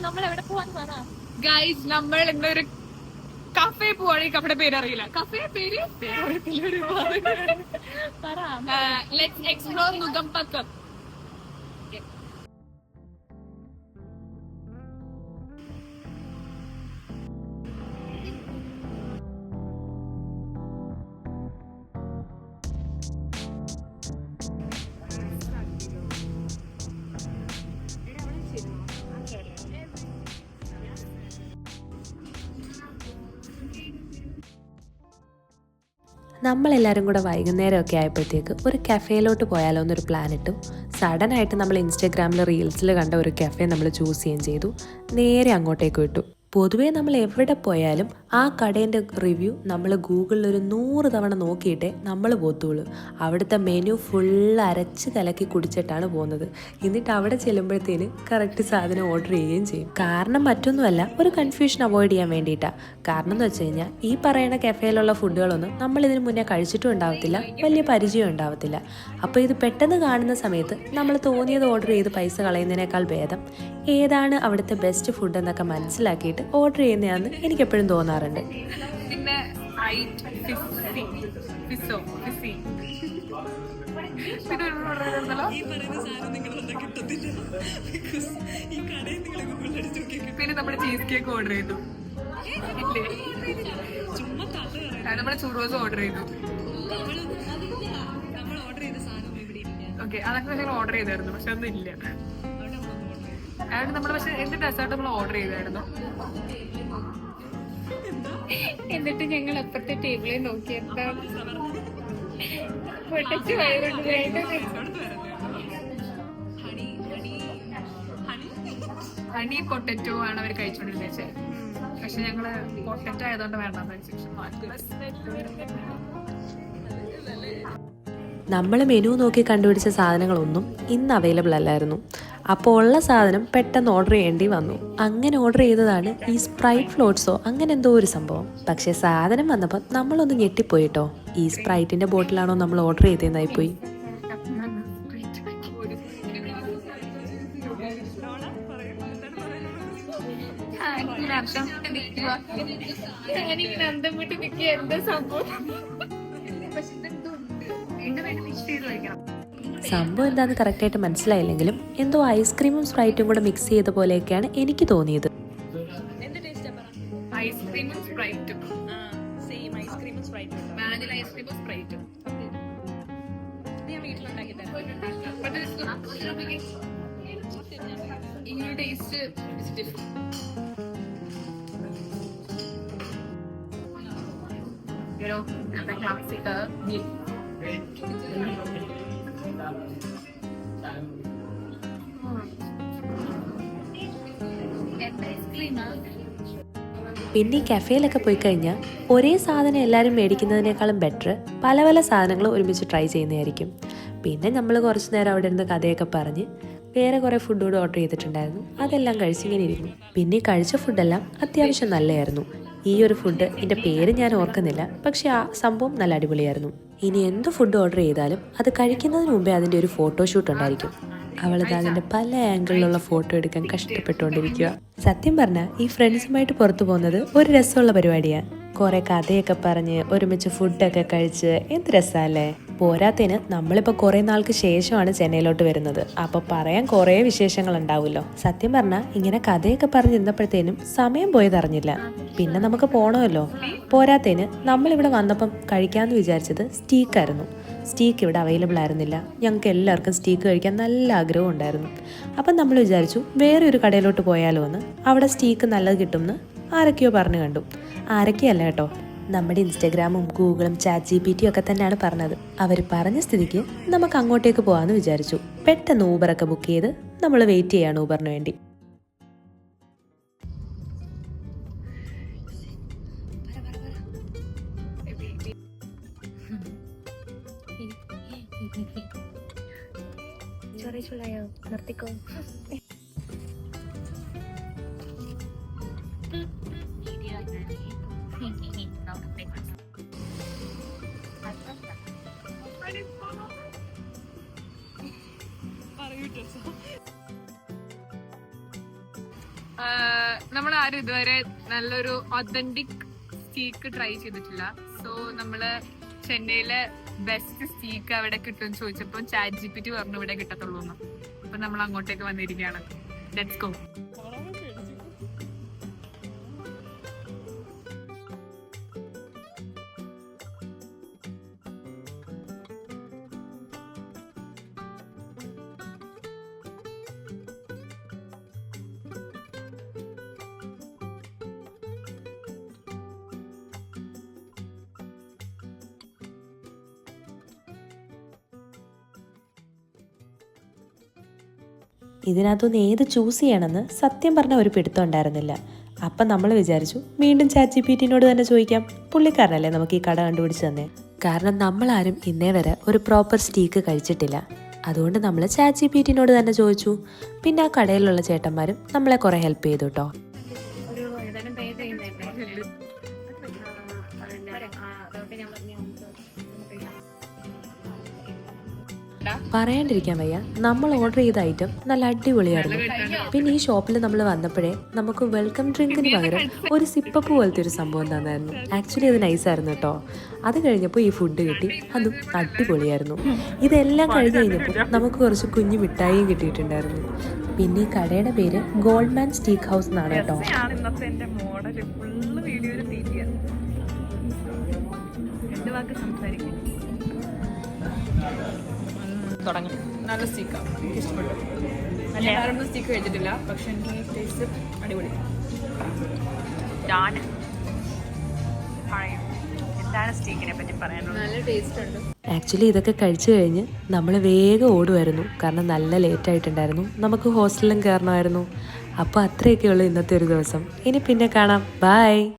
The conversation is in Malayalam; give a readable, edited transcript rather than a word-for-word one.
നമ്മൾ എവിടെ പോവാൻ പറ ഗൈസ്. നമ്മൾ എന്നൊരു കഫേ പോവാണെങ്കിൽ അവിടെ പേരറിയില്ല. കഫേ പേര് ലെറ്റ്സ് എക്സ്പ്ലോർ നുഗംപക്കം. നമ്മളെല്ലാവരും കൂടെ വൈകുന്നേരമൊക്കെ ആയപ്പോഴത്തേക്ക് ഒരു കഫേയിലോട്ട് പോയാലോ എന്നൊരു പ്ലാൻ ഇട്ടു. സഡനായിട്ട് നമ്മൾ ഇൻസ്റ്റാഗ്രാമിൽ റീൽസിൽ കണ്ട ഒരു കഫേ നമ്മൾ ചൂസ് ചെയ്യുകയും ചെയ്തു. നേരെ അങ്ങോട്ടേക്ക് വിട്ടു. പൊതുവേ നമ്മൾ എവിടെ പോയാലും ആ കടേൻ്റെ റിവ്യൂ നമ്മൾ ഗൂഗിളിൽ ഒരു 100 തവണ നോക്കിയിട്ടേ നമ്മൾ പോത്തുള്ളൂ. അവിടുത്തെ മെനു ഫുള്ള് അരച്ച് കലക്കി കുടിച്ചിട്ടാണ് പോകുന്നത്. എന്നിട്ട് അവിടെ ചെല്ലുമ്പോഴത്തേന് കറക്റ്റ് സാധനം ഓർഡർ ചെയ്യുകയും ചെയ്യും. കാരണം മറ്റൊന്നുമല്ല, ഒരു കൺഫ്യൂഷൻ അവോയ്ഡ് ചെയ്യാൻ വേണ്ടിയിട്ടാണ്. കാരണം എന്ന് വെച്ച് കഴിഞ്ഞാൽ ഈ പറയുന്ന കഫേയിലുള്ള ഫുഡുകളൊന്നും നമ്മളിതിന് മുന്നേ കഴിച്ചിട്ടും ഉണ്ടാവത്തില്ല, വലിയ പരിചയം ഉണ്ടാവത്തില്ല. അപ്പോൾ ഇത് പെട്ടെന്ന് കാണുന്ന സമയത്ത് നമ്മൾ തോന്നിയത് ഓർഡർ ചെയ്ത് പൈസ കളയുന്നതിനേക്കാൾ ഭേദം ഏതാണ് അവിടുത്തെ ബെസ്റ്റ് ഫുഡ് എന്നൊക്കെ മനസ്സിലാക്കിയിട്ട് ഓർഡർ ചെയ്യുന്നതാണെന്ന് എനിക്കെപ്പോഴും തോന്നാറുണ്ട്. പിന്നെ നമ്മുടെ ചീസ് കേക്ക് ഓർഡർ ചെയ്തു. നമ്മുടെ ചുറോസ് ഓർഡർ ചെയ്തു. ഓക്കെ, അതൊക്കെ ഞങ്ങൾ ഓർഡർ ചെയ്തായിരുന്നു, പക്ഷെ ഒന്നും ഇല്ല. നമ്മൾ പക്ഷെ എന്ത് ഡെസേർട്ട് നമ്മൾ ഓർഡർ ചെയ്തായിരുന്നു. എന്നിട്ട് ഞങ്ങൾ അപ്പുറത്തെ ടേബിളിൽ നോക്കി എന്താണ് ഹണി പൊട്ടറ്റോ ആണ് അവർ കഴിച്ചോണ്ടിരുന്നത്. പക്ഷെ ഞങ്ങള് പൊട്ടറ്റോ ആയതുകൊണ്ട് വേണ്ടെന്ന് വെച്ചു. നമ്മൾ മെനു നോക്കി കണ്ടുപിടിച്ച സാധനങ്ങളൊന്നും ഇന്ന് അവൈലബിൾ അല്ലായിരുന്നു. അപ്പോൾ ഉള്ള സാധനം പെട്ടെന്ന് ഓർഡർ ചെയ്യേണ്ടി വന്നു. അങ്ങനെ ഓർഡർ ചെയ്തതാണ് ഈ സ്പ്രൈറ്റ് ഫ്ലോട്ട്സോ അങ്ങനെ എന്തോ ഒരു സംഭവം. പക്ഷേ സാധനം വന്നപ്പോൾ നമ്മളൊന്ന് ഞെട്ടിപ്പോയിട്ടോ. ഈ സ്പ്രൈറ്റിൻ്റെ ബോട്ടിലാണോ നമ്മൾ ഓർഡർ ചെയ്തതെന്നായി പോയി. സംഭവം എന്താന്ന് കറക്റ്റായിട്ട് മനസ്സിലായില്ലെങ്കിലും എന്തോ ഐസ്ക്രീമും സ്പ്രൈറ്റും കൂടെ മിക്സ് ചെയ്ത പോലെയൊക്കെയാണ് എനിക്ക് തോന്നിയത്. പിന്നെ ഈ കഫേയിലൊക്കെ പോയി കഴിഞ്ഞാൽ ഒരേ സാധനം എല്ലാവരും മേടിക്കുന്നതിനേക്കാളും ബെറ്റർ പല പല സാധനങ്ങൾ ഒരുമിച്ച് ട്രൈ ചെയ്യുന്നതായിരിക്കും. പിന്നെ നമ്മൾ കുറച്ച് നേരം അവിടെ ഇരുന്ന് കഥയൊക്കെ പറഞ്ഞ് വേറെ കുറേ ഫുഡ് കൂടെ ഓർഡർ ചെയ്തിട്ടുണ്ടായിരുന്നു. അതെല്ലാം കഴിച്ചിങ്ങനെ ഇരുന്നു. പിന്നെ കഴിച്ച ഫുഡെല്ലാം അത്യാവശ്യം നല്ലതായിരുന്നു. ഈ ഒരു ഫുഡ് എൻ്റെ പേര് ഞാൻ ഓർക്കുന്നില്ല, പക്ഷെ ആ സംഭവം നല്ല അടിപൊളിയായിരുന്നു. ഇനി എന്ത് ഫുഡ് ഓർഡർ ചെയ്താലും അത് കഴിക്കുന്നതിന് മുമ്പേ അതിൻ്റെ ഒരു ഫോട്ടോഷൂട്ട് ഉണ്ടായിരിക്കും. അവളിത് അതിൻ്റെ പല ആംഗിളിലുള്ള ഫോട്ടോ എടുക്കാൻ കഷ്ടപ്പെട്ടുകൊണ്ടിരിക്കുക. സത്യം പറഞ്ഞാൽ ഈ ഫ്രണ്ട്സുമായിട്ട് പുറത്തു പോകുന്നത് ഒരു രസമുള്ള പരിപാടിയാണ്. കുറേ കഥയൊക്കെ പറഞ്ഞ് ഒരുമിച്ച് ഫുഡൊക്കെ കഴിച്ച് എന്ത് രസമല്ലേ. പോരാത്തതിന് നമ്മളിപ്പോൾ കുറേ നാൾക്ക് ശേഷമാണ് ചെന്നൈയിലോട്ട് വരുന്നത്. അപ്പോൾ പറയാൻ കുറേ വിശേഷങ്ങൾ ഉണ്ടാവുമല്ലോ. സത്യം പറഞ്ഞാൽ ഇങ്ങനെ കഥയൊക്കെ പറഞ്ഞിരുന്നപ്പോഴത്തേനും സമയം പോയതറിഞ്ഞില്ല. പിന്നെ നമുക്ക് പോകണമല്ലോ. പോരാത്തതിന് നമ്മളിവിടെ വന്നപ്പം കഴിക്കാമെന്ന് വിചാരിച്ചത് സ്റ്റീക്കായിരുന്നു. സ്റ്റീക്ക് ഇവിടെ അവൈലബിൾ ആയിരുന്നില്ല. ഞങ്ങൾക്ക് എല്ലാവർക്കും സ്റ്റീക്ക് കഴിക്കാൻ നല്ല ആഗ്രഹം ഉണ്ടായിരുന്നു. അപ്പം നമ്മൾ വിചാരിച്ചു വേറെ ഒരു കടയിലോട്ട് പോയാലോ എന്ന്. അവിടെ സ്റ്റീക്ക് നല്ലത് കിട്ടുമെന്ന് ആരൊക്കെയോ പറഞ്ഞു കണ്ടു. ആരൊക്കെയല്ല കേട്ടോ, നമ്മുടെ ഇൻസ്റ്റാഗ്രാമും ഗൂഗിളും ChatGPT ഒക്കെ തന്നെയാണ് പറഞ്ഞത്. അവർ പറഞ്ഞ സ്ഥിതിക്ക് നമുക്ക് അങ്ങോട്ടേക്ക് പോകാമെന്ന് വിചാരിച്ചു. പെട്ടെന്ന് ഊബറൊക്കെ ബുക്ക് ചെയ്ത് നമ്മൾ വെയിറ്റ് ചെയ്യാണ് ഊബറിന് വേണ്ടി. നിർത്തിക്കോ. നമ്മൾ ആരും ഇതുവരെ നല്ലൊരു ഒതന്റിക് സ്റ്റീക്ക് ട്രൈ ചെയ്തിട്ടില്ല. സോ നമ്മള് ചെന്നൈയിലെ ബെസ്റ്റ് സ്റ്റീക്ക് അവിടെ കിട്ടുമെന്ന് ചോദിച്ചപ്പോൾ ChatGPT പറഞ്ഞു ഇവിടെ കിട്ടത്തുള്ളൂ എന്ന്. അപ്പൊ നമ്മൾ അങ്ങോട്ടേക്ക് വന്നിരിക്കുകയാണ്. Let's go. ഇതിനകത്തുനിന്ന് ഏത് ചൂസ് ചെയ്യണമെന്ന് സത്യം പറഞ്ഞാൽ ഒരു പിടുത്തം ഉണ്ടായിരുന്നില്ല. അപ്പം നമ്മൾ വിചാരിച്ചു വീണ്ടും ChatGPTനോട് തന്നെ ചോദിക്കാം. പുള്ളിക്കാരനല്ലേ നമുക്ക് ഈ കട കണ്ടുപിടിച്ച് തന്നെ. കാരണം നമ്മളാരും ഇന്നേ വരെ ഒരു പ്രോപ്പർ സ്റ്റീക്ക് കഴിച്ചിട്ടില്ല. അതുകൊണ്ട് നമ്മൾ ChatGPTനോട് തന്നെ ചോദിച്ചു. പിന്നെ ആ കടയിലുള്ള ചേട്ടന്മാരും നമ്മളെ കുറേ ഹെൽപ്പ് ചെയ്തു കേട്ടോ. പറയാണ്ടിരിക്കാൻ വയ്യ, നമ്മൾ ഓർഡർ ചെയ്ത ഐറ്റം നല്ല അടിപൊളിയായിരുന്നു. പിന്നെ ഈ ഷോപ്പിൽ നമ്മൾ വന്നപ്പോഴേ നമുക്ക് വെൽക്കം ഡ്രിങ്കിന് പകരം ഒരു സിപ്പപ്പ് പോലത്തെ ഒരു സംഭവം തന്നായിരുന്നു. ആക്ച്വലി അത് നൈസായിരുന്നു കേട്ടോ. അത് കഴിഞ്ഞപ്പോൾ ഈ ഫുഡ് കിട്ടി, അതും അടിപൊളിയായിരുന്നു. ഇതെല്ലാം കഴിഞ്ഞ് കഴിഞ്ഞപ്പോൾ നമുക്ക് കുറച്ച് കുഞ്ഞു മിഠായിയും കിട്ടിയിട്ടുണ്ടായിരുന്നു. പിന്നെ ഈ കടയുടെ പേര് ഗോൾഡ്മാൻ സ്റ്റീക്ക് ഹൗസ് എന്നാണ് കേട്ടോ. തുടങ്ങി. നല്ല സ്റ്റീക്കാണ്, ഇഷ്ടപ്പെട്ടു. ഞാനൊന്നും സ്റ്റീക്ക് കഴിച്ചിട്ടില്ല, പക്ഷെ എനിക്ക് ഈ ടേസ്റ്റ് അടിപൊളി. എന്താണ് സ്റ്റീക്കിനെ പറ്റി പറയാനുള്ളത്? നല്ല ടേസ്റ്റ് ഉണ്ട്. ആക്ച്വലി ഇതൊക്കെ കഴിച്ചു കഴിഞ്ഞ് നമ്മൾ വേഗം ഓടുമായിരുന്നു. കാരണം നല്ല ലേറ്റ് ആയിട്ടുണ്ടായിരുന്നു, നമുക്ക് ഹോസ്റ്റലിലും കയറണമായിരുന്നു. അപ്പോൾ അത്രയൊക്കെയുള്ളൂ ഇന്നത്തെ ഒരു ദിവസം. ഇനി പിന്നെ കാണാം. ബൈ.